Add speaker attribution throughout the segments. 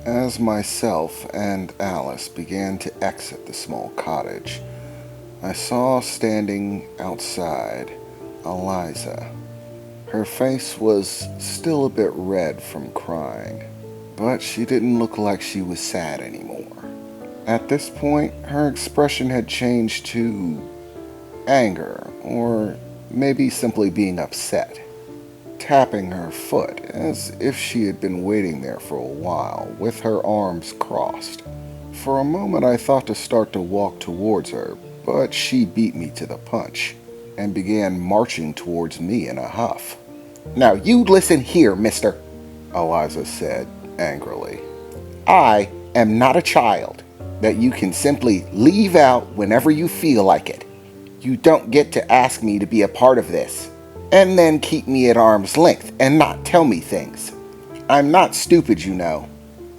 Speaker 1: As myself and Alice began to exit the small cottage, I saw standing outside Eliza. Her face was still a bit red from crying, but she didn't look like she was sad anymore. At this point, her expression had changed to anger, or maybe simply being upset, tapping her foot as if she had been waiting there for a while with her arms crossed. For a moment I thought to start to walk towards her, but she beat me to the punch and began marching towards me in a huff. "Now you listen here, mister," Eliza said angrily. "I am not a child that you can simply leave out whenever you feel like it. You don't get to ask me to be a part of this, and then keep me at arm's length and not tell me things. I'm not stupid, you know,"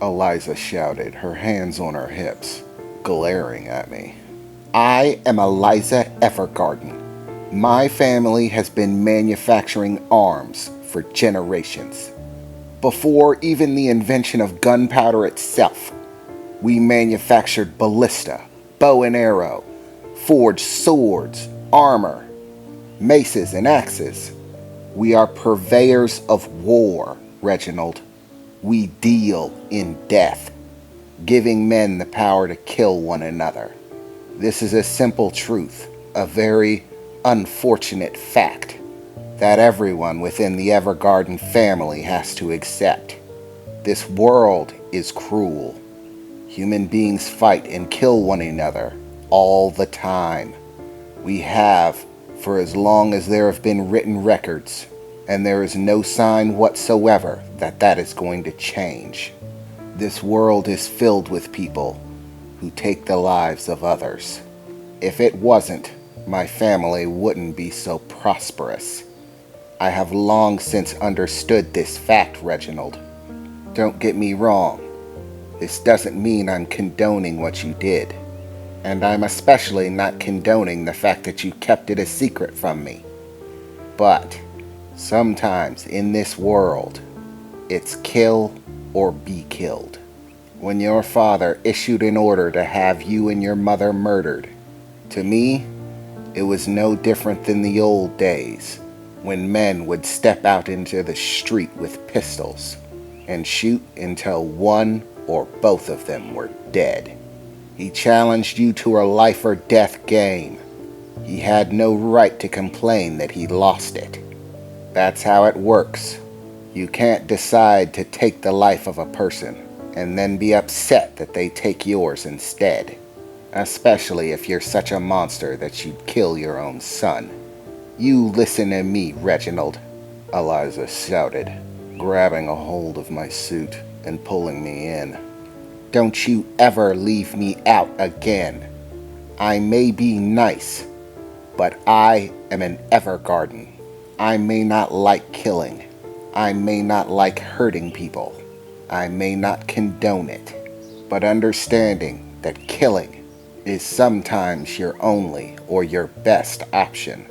Speaker 1: Eliza shouted, her hands on her hips, glaring at me. "I am Eliza Evergarden. My family has been manufacturing arms for generations. Before even the invention of gunpowder itself, we manufactured ballista, bow and arrow, forged swords, armor, maces, and axes. We are purveyors of war, Reginald. We deal in death, giving men the power to kill one another. This is a simple truth, a very unfortunate fact that everyone within the Evergarden family has to accept. This world is cruel. Human beings fight and kill one another all the time. We have for as long as there have been written records, and there is no sign whatsoever that that is going to change. This world is filled with people who take the lives of others. If it wasn't, my family wouldn't be so prosperous. I have long since understood this fact, Reginald. Don't get me wrong. This doesn't mean I'm condoning what you did. And I'm especially not condoning the fact that you kept it a secret from me. But sometimes in this world, it's kill or be killed. When your father issued an order to have you and your mother murdered, to me, it was no different than the old days when men would step out into the street with pistols and shoot until one or both of them were dead. He challenged you to a life or death game. He had no right to complain that he lost it. That's how it works. You can't decide to take the life of a person and then be upset that they take yours instead. Especially if you're such a monster that you'd kill your own son. You listen to me, Reginald, Eliza shouted, grabbing a hold of my suit and pulling me in. Don't you ever leave me out again. I may be nice, but I am an Evergarden. I may not like killing. I may not like hurting people. I may not condone it. But understanding that killing is sometimes your only or your best option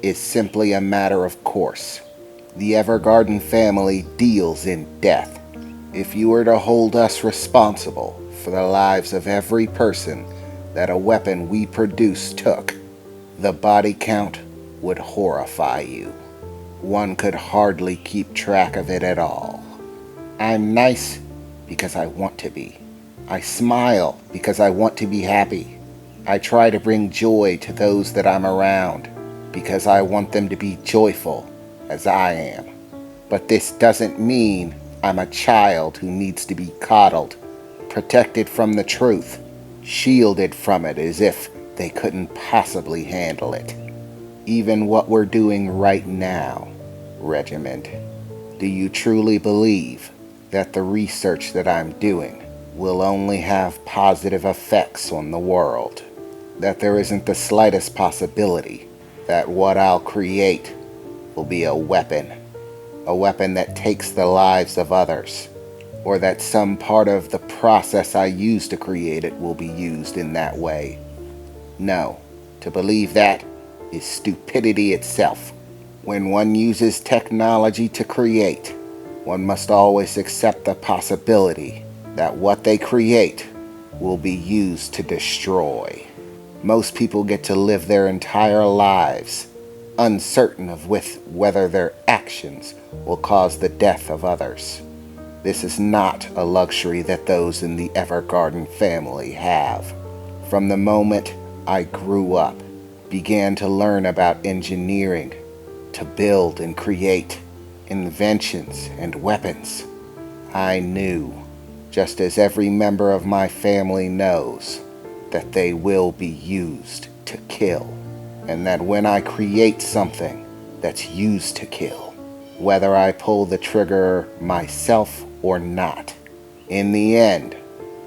Speaker 1: is simply a matter of course. The Evergarden family deals in death. If you were to hold us responsible for the lives of every person that a weapon we produce took, the body count would horrify you. One could hardly keep track of it at all. I'm nice because I want to be. I smile because I want to be happy. I try to bring joy to those that I'm around because I want them to be joyful as I am. But this doesn't mean I'm a child who needs to be coddled, protected from the truth, shielded from it as if they couldn't possibly handle it. Even what we're doing right now, Regiment. Do you truly believe that the research that I'm doing will only have positive effects on the world? That there isn't the slightest possibility that what I'll create will be a weapon that takes the lives of others, or that some part of the process I use to create it will be used in that way? No, to believe that is stupidity itself. When one uses technology to create, one must always accept the possibility that what they create will be used to destroy. Most people get to live their entire lives uncertain of whether their actions will cause the death of others. This is not a luxury that those in the Evergarden family have. From the moment I grew up, began to learn about engineering, to build and create inventions and weapons, I knew, just as every member of my family knows, that they will be used to kill, and that when I create something that's used to kill, whether I pull the trigger myself or not, in the end,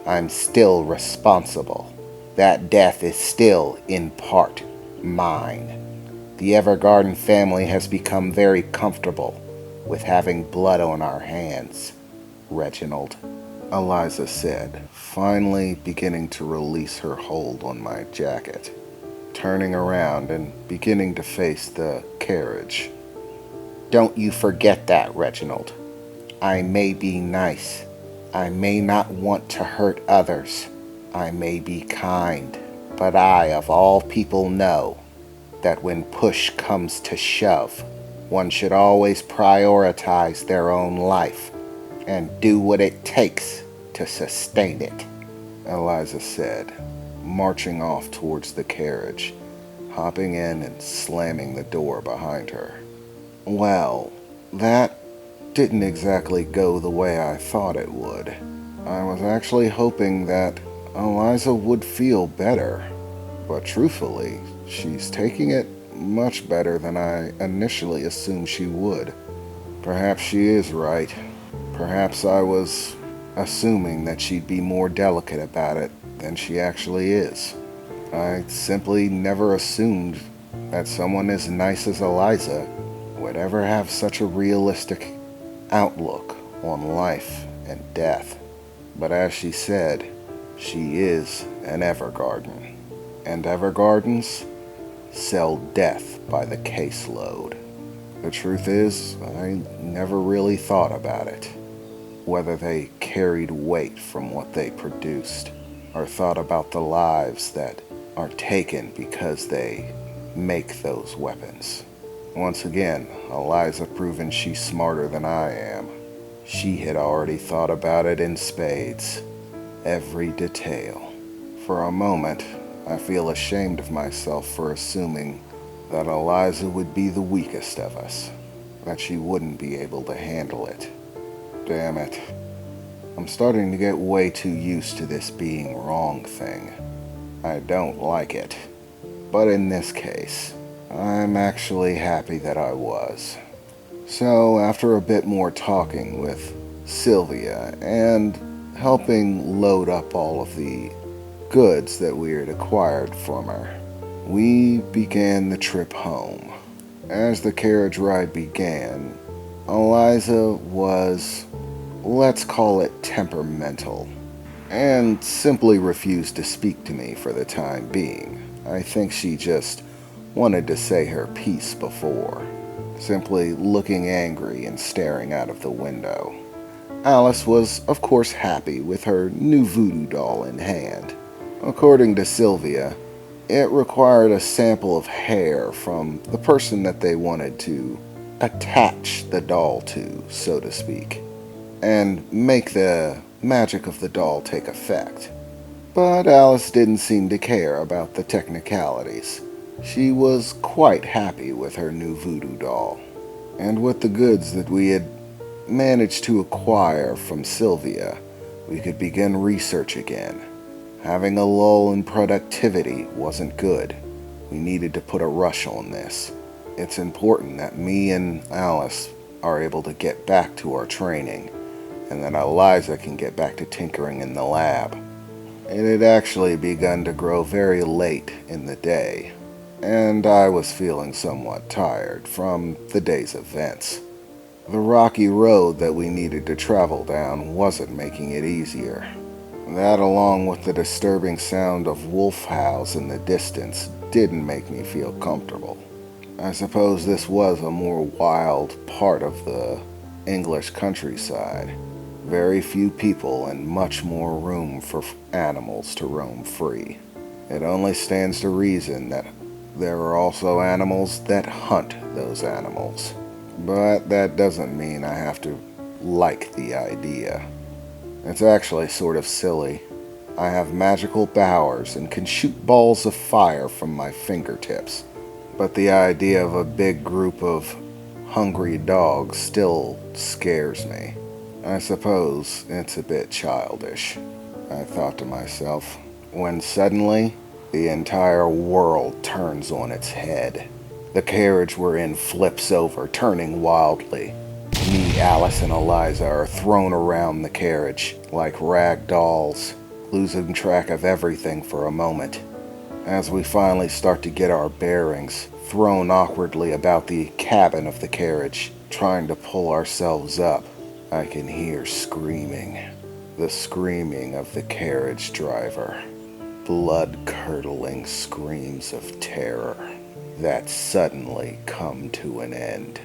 Speaker 1: I'm still responsible. That death is still, in part, mine. The Evergarden family has become very comfortable with having blood on our hands, Reginald, Eliza said, finally beginning to release her hold on my jacket, turning around and beginning to face the carriage. Don't you forget that, Reginald. I may be nice. I may not want to hurt others. I may be kind. But I, of all people, know that when push comes to shove, one should always prioritize their own life and do what it takes to sustain it, Eliza said, marching off towards the carriage, hopping in and slamming the door behind her. Well, that didn't exactly go the way I thought it would. I was actually hoping that Eliza would feel better, but truthfully, she's taking it much better than I initially assumed she would. Perhaps she is right. Perhaps I was assuming that she'd be more delicate about it than she actually is. I simply never assumed that someone as nice as Eliza would ever have such a realistic outlook on life and death. But as she said, she is an Evergarden, and Evergardens sell death by the caseload. The truth is, I never really thought about it, whether they carried weight from what they produced, or thought about the lives that are taken because they make those weapons. Once again, Eliza proving she's smarter than I am. She had already thought about it in spades, every detail. For a moment, I feel ashamed of myself for assuming that Eliza would be the weakest of us, that she wouldn't be able to handle it. Damn it. I'm starting to get way too used to this being wrong thing. I don't like it. But in this case, I'm actually happy that I was. So, after a bit more talking with Sylvia and helping load up all of the goods that we had acquired from her, we began the trip home. As the carriage ride began, Eliza was, let's call it, temperamental, and simply refused to speak to me for the time being. I think she just wanted to say her piece before, simply looking angry and staring out of the window. Alice was, of course, happy with her new voodoo doll in hand. According to Sylvia, it required a sample of hair from the person that they wanted to attach the doll to, so to speak, and make the magic of the doll take effect. But Alice didn't seem to care about the technicalities. She was quite happy with her new voodoo doll, and with the goods that we had managed to acquire from Sylvia, we could begin research again. Having a lull in productivity wasn't good. We needed to put a rush on this. It's important that me and Alice are able to get back to our training, and that Eliza can get back to tinkering in the lab. It had actually begun to grow very late in the day, and I was feeling somewhat tired from the day's events. The rocky road that we needed to travel down wasn't making it easier. That, along with the disturbing sound of wolf howls in the distance, didn't make me feel comfortable. I suppose this was a more wild part of the English countryside. Very few people and much more room for animals to roam free. It only stands to reason that there are also animals that hunt those animals. But that doesn't mean I have to like the idea. It's actually sort of silly. I have magical powers and can shoot balls of fire from my fingertips. But the idea of a big group of hungry dogs still scares me. I suppose it's a bit childish, I thought to myself, when suddenly the entire world turns on its head. The carriage we're in flips over, turning wildly. Me, Alice, and Eliza are thrown around the carriage like rag dolls, losing track of everything for a moment. As we finally start to get our bearings, thrown awkwardly about the cabin of the carriage, trying to pull ourselves up, I can hear screaming. The screaming of the carriage driver. Blood-curdling screams of terror that suddenly come to an end.